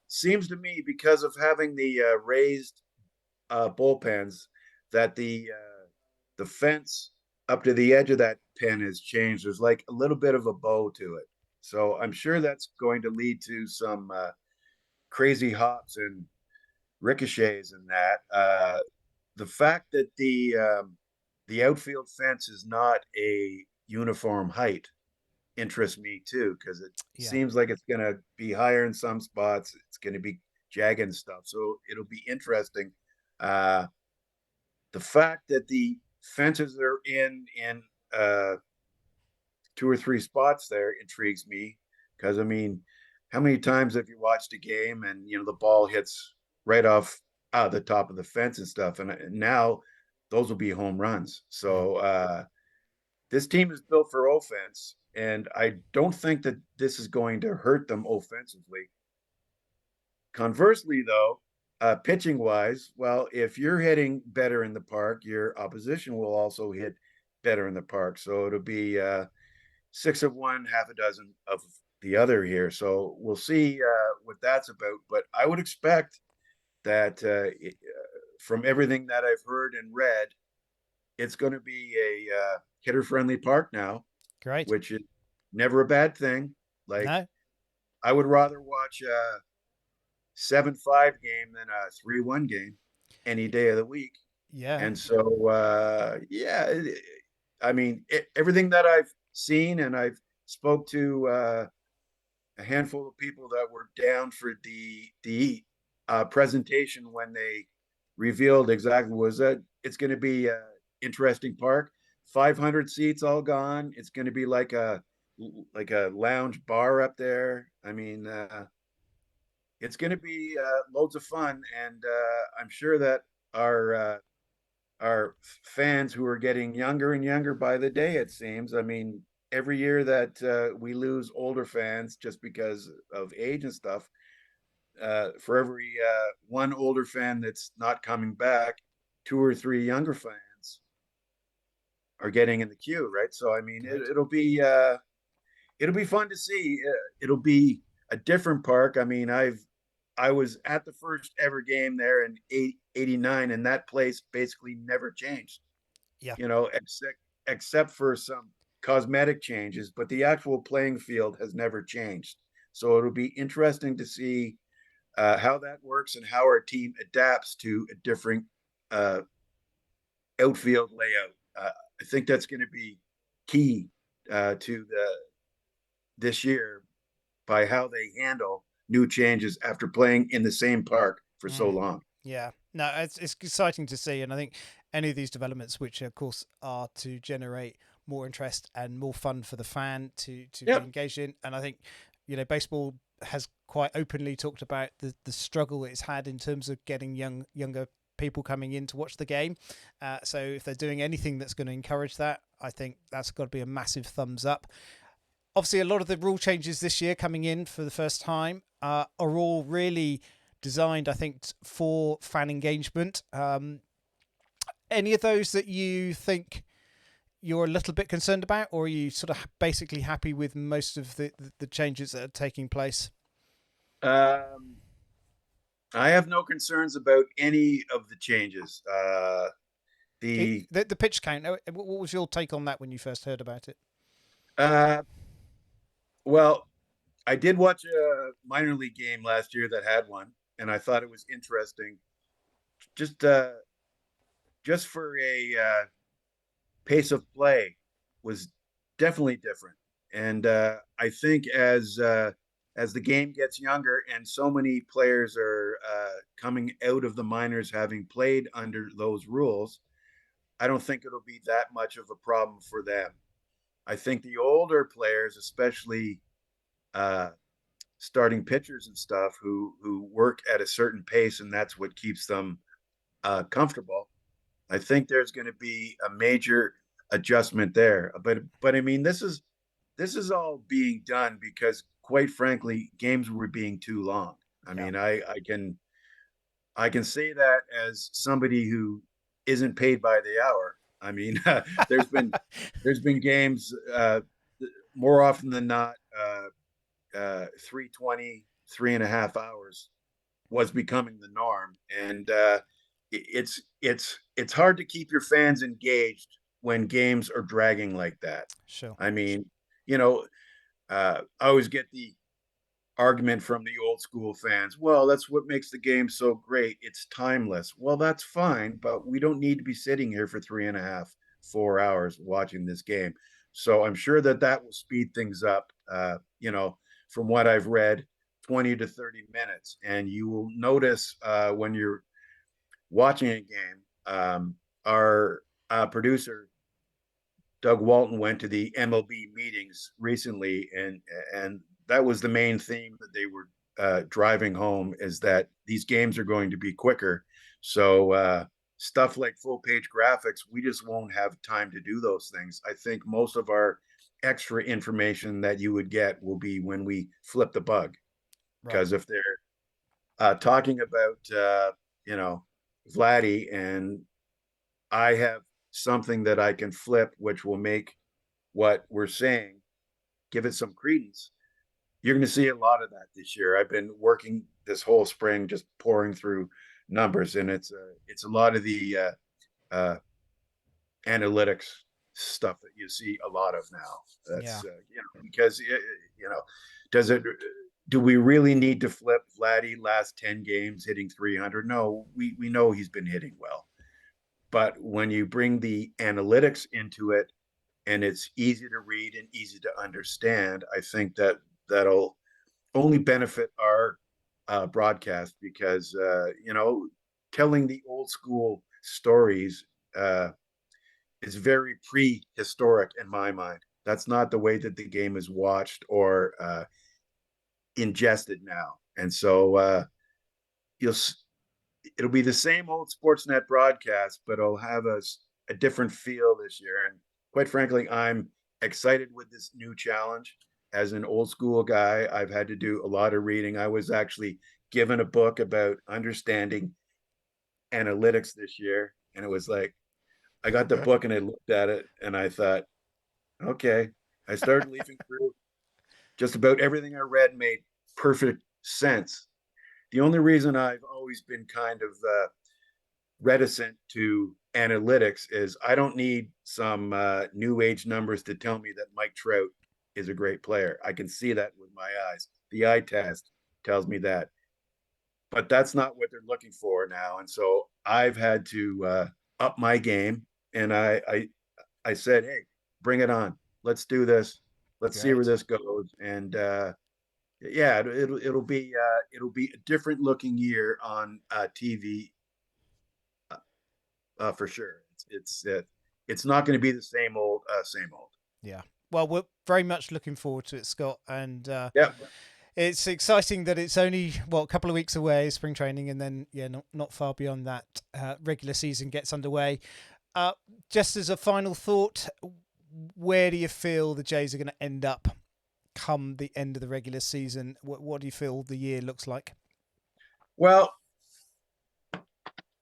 seems to me because of having the raised bullpens that the fence up to the edge of that pen has changed. There's like a little bit of a bow to it, so I'm sure that's going to lead to some crazy hops and ricochets in that. The fact that the outfield fence is not a uniform height interests me too, because it Yeah. seems like it's going to be higher in some spots. It's going to be jagged and stuff. So it'll be interesting. Uh, the fact that the fences are in uh, two or three spots there intrigues me because I mean, how many times have you watched a game and the ball hits right off the top of the fence and stuff, and now those will be home runs. Yeah. So this team is built for offense, and I don't think that this is going to hurt them offensively. Conversely, though, pitching wise, well, if you're hitting better in the park, your opposition will also hit better in the park. So it'll be 6 of one, half a dozen the other here. So we'll see what that's about. But I would expect that from everything that I've heard and read, it's going to be a hitter-friendly park now, Great. which is never a bad thing. Like No. I would rather watch a 7-5 game than a 3-1 game any day of the week. Yeah. And so, yeah, I mean, everything that I've seen, and I've spoke to a handful of people that were down for the presentation when they revealed exactly was that it's going to be a interesting park. 500 seats all gone. It's going to be like a lounge bar up there. I mean, it's going to be loads of fun, and I'm sure that our fans who are getting younger and younger by the day, it seems. I mean, every year that we lose older fans just because of age and stuff, for every one older fan that's not coming back, two or three younger fans are getting in the queue, right? So I mean, Great. it'll be fun to see. It'll be a different park. I mean, I was at the first ever game there in 89, and that place basically never changed, Yeah. except for some cosmetic changes, but the actual playing field has never changed. So it'll be interesting to see how that works and how our team adapts to a different uh, outfield layout. I think that's going to be key to this year by how they handle new changes after playing in the same park for so Mm. long. Yeah. No, it's exciting to see, and I think any of these developments, which of course are to generate more interest and more fun for the fan to be Yep. engaged in, and I think baseball has quite openly talked about the struggle it's had in terms of getting younger people coming in to watch the game. So if they're doing anything that's going to encourage that, I think that's got to be a massive thumbs up. Obviously, a lot of the rule changes this year coming in for the first time are all really designed, I think, for fan engagement. Any of those that you think you're a little bit concerned about, or are you sort of basically happy with most of the changes that are taking place? Um, I have no concerns about any of the changes. The The pitch count. What was your take on that when you first heard about it? uh, well, I did watch a minor league game last year that had one, and I thought it was interesting. Just uh, just for a pace of play was definitely different. And I think as the game gets younger and so many players are coming out of the minors having played under those rules, I don't think it'll be that much of a problem for them. I think the older players, especially uh, starting pitchers and stuff, who work at a certain pace, and that's what keeps them comfortable. I think there's going to be a major adjustment there. But I mean, this is all being done because, quite frankly, games were being too long. I Yeah. mean, I can say that as somebody who isn't paid by the hour. I mean, there's been there's been games more often than not 320, 3.5 hours was becoming the norm, and it's hard to keep your fans engaged when games are dragging like that. Sure. I mean, you know, I always get the argument from the old school fans. Well, that's what makes the game so great. It's timeless. Well, that's fine, but we don't need to be sitting here for 3.5, 4 hours watching this game. So I'm sure that that will speed things up. From what I've read, 20 to 30 minutes, and you will notice when you're watching a game. Our producer Doug Walton went to the MLB meetings recently, and that was the main theme that they were driving home is that these games are going to be quicker. So stuff like full page graphics, we just won't have time to do those things. I think most of our extra information that you would get will be when we flip the bug, Right. because if they're talking about Vladdy, and I have something that I can flip, which will make what we're saying give it some credence. you're going to see a lot of that this year. I've been working this whole spring, just pouring through numbers, and it's a lot of the uh, analytics stuff that you see a lot of now. Yeah. That's because does it? Do we really need to flip Vladdy last 10 games hitting 300? No, we know he's been hitting well, but when you bring the analytics into it and it's easy to read and easy to understand, I think that'll only benefit our broadcast because telling the old school stories is very prehistoric in my mind. That's not the way that the game is watched or ingested now, and so you'll it'll be the same old Sportsnet broadcast, but it'll have a different feel this year. And quite frankly, I'm excited with this new challenge. As an old school guy, I've had to do a lot of reading. I was actually given a book about understanding analytics this year, and it was like I got the book and I looked at it and I thought, okay. I started leafing through. Just about everything I read made perfect sense. The only reason I've always been kind of reticent to analytics is I don't need some new age numbers to tell me that Mike Trout is a great player. I can see that with my eyes. The eye test tells me that. But that's not what they're looking for now. And so I've had to up my game. And I said, hey, bring it on. Let's do this. Let's see where this goes. And yeah, it'll be a different looking year on TV for sure. It's not going to be the same old same old. Yeah. Well, we're very much looking forward to it, Scott. And yeah, it's exciting that it's only a couple of weeks away, spring training, and then not far beyond that, regular season gets underway. Just as a final thought, where do you feel the Jays are going to end up come the end of the regular season? What do you feel the year looks like? Well,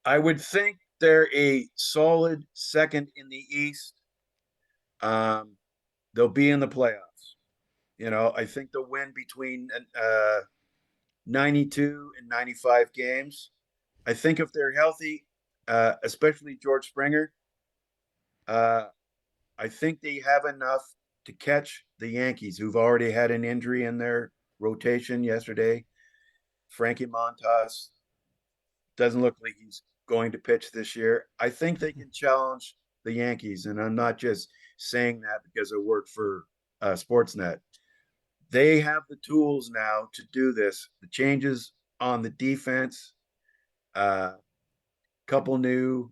I would think they're a solid second in the East. They'll be in the playoffs. I think they'll win between 92 and 95 games. I think if they're healthy, especially George Springer, I think they have enough to catch the Yankees, who've already had an injury in their rotation yesterday. Frankie Montas doesn't look like he's going to pitch this year. I think they can challenge the Yankees, and I'm not just saying that because I work for Sportsnet. They have the tools now to do this. The changes on the defense, couple new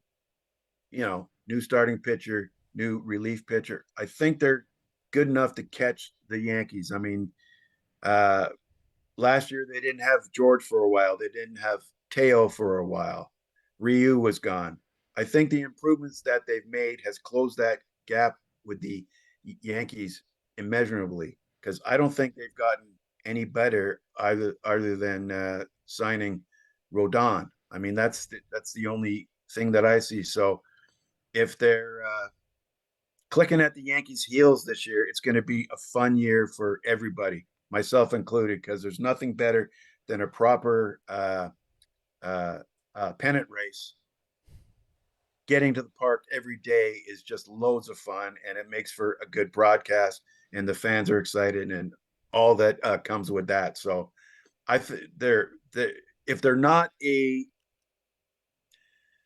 starting pitcher, new relief pitcher. I think they're good enough to catch the Yankees. I mean, last year they didn't have George for a while. They didn't have Teo for a while. Ryu was gone. I think the improvements that they've made has closed that gap with the Yankees immeasurably, because I don't think they've gotten any better other than signing Rodon. I mean, that's the only thing that I see. So if they're clicking at the Yankees' heels this year, it's going to be a fun year for everybody, myself included, because there's nothing better than a proper pennant race. Getting to the park every day is just loads of fun, and it makes for a good broadcast, and the fans are excited, and all that comes with that. So I think if they're not a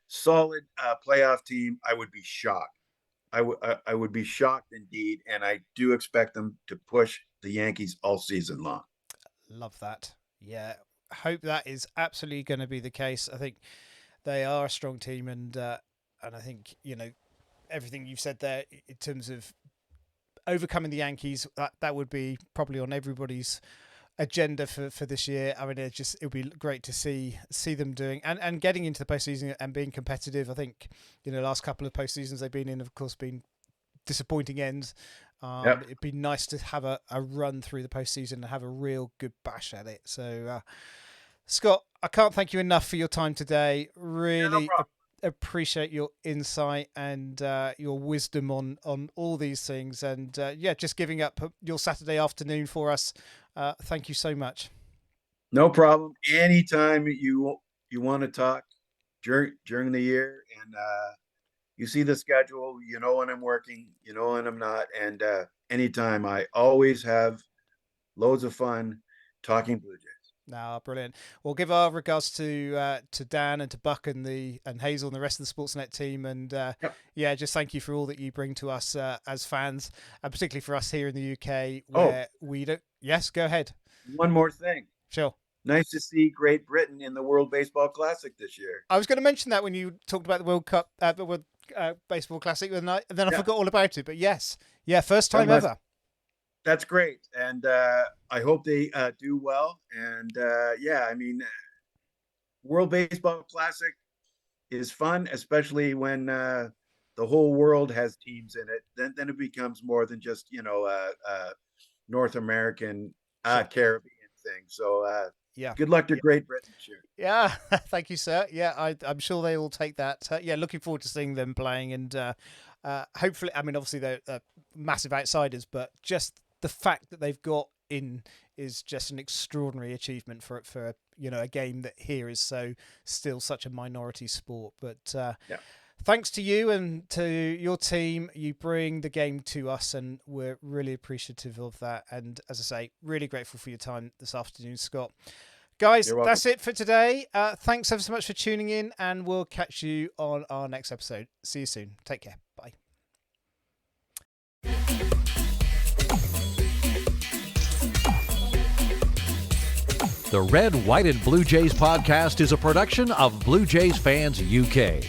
solid playoff team, I would be shocked. I would be shocked indeed, and I do expect them to push the Yankees all season long. Love that. Yeah, hope that is absolutely going to be the case. I think they are a strong team, and I think everything you've said there in terms of overcoming the Yankees, that would be probably on everybody's agenda for this year. I mean, it would be great to see them doing and getting into the postseason and being competitive. I think the last couple of postseasons they've been in, of course, been disappointing ends. It'd be nice to have a run through the postseason and have a real good bash at it. So, Scott, I can't thank you enough for your time today. Really appreciate your insight and your wisdom on all these things, and just giving up your Saturday afternoon for us Thank you so much. No problem. Anytime you want to talk during the year, and you see the schedule, you know when I'm working, you know when I'm not, and anytime, I always have loads of fun talking Blue Jays. No, brilliant. Well, give our regards to Dan and to Buck and Hazel and the rest of the Sportsnet team, and Yep. just thank you for all that you bring to us as fans, and particularly for us here in the UK, where we don't. Yes, go ahead. One more thing. Sure. Nice to see Great Britain in the World Baseball Classic this year. I was going to mention that when you talked about the World Cup, the World Baseball Classic, and then I forgot all about it. But yes, first time ever. That's great, and I hope they do well. And I mean, World Baseball Classic is fun, especially when the whole world has teams in it. Then it becomes more than just North American, Caribbean thing. So good luck to Great Britain this year. Yeah, thank you, sir. Yeah, I'm sure they will take that. Looking forward to seeing them playing, and hopefully, I mean, obviously they're massive outsiders, but just the fact that they've got in is just an extraordinary achievement for a game that here is still such a minority sport. But thanks to you and to your team, you bring the game to us, and we're really appreciative of that. And as I say, really grateful for your time this afternoon, Scott. Guys, that's it for today. Thanks ever so much for tuning in, and we'll catch you on our next episode. See you soon. Take care. Bye. The Red, White, and Blue Jays podcast is a production of Blue Jays Fans UK.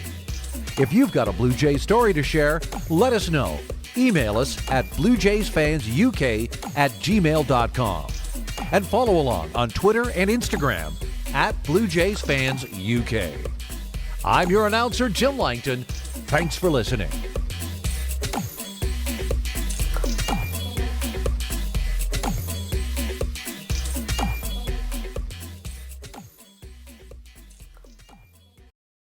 If you've got a Blue Jays story to share, let us know. Email us at bluejaysfansuk@gmail.com. And follow along on Twitter and Instagram at Blue Jays Fans UK. I'm your announcer, Jim Langton. Thanks for listening.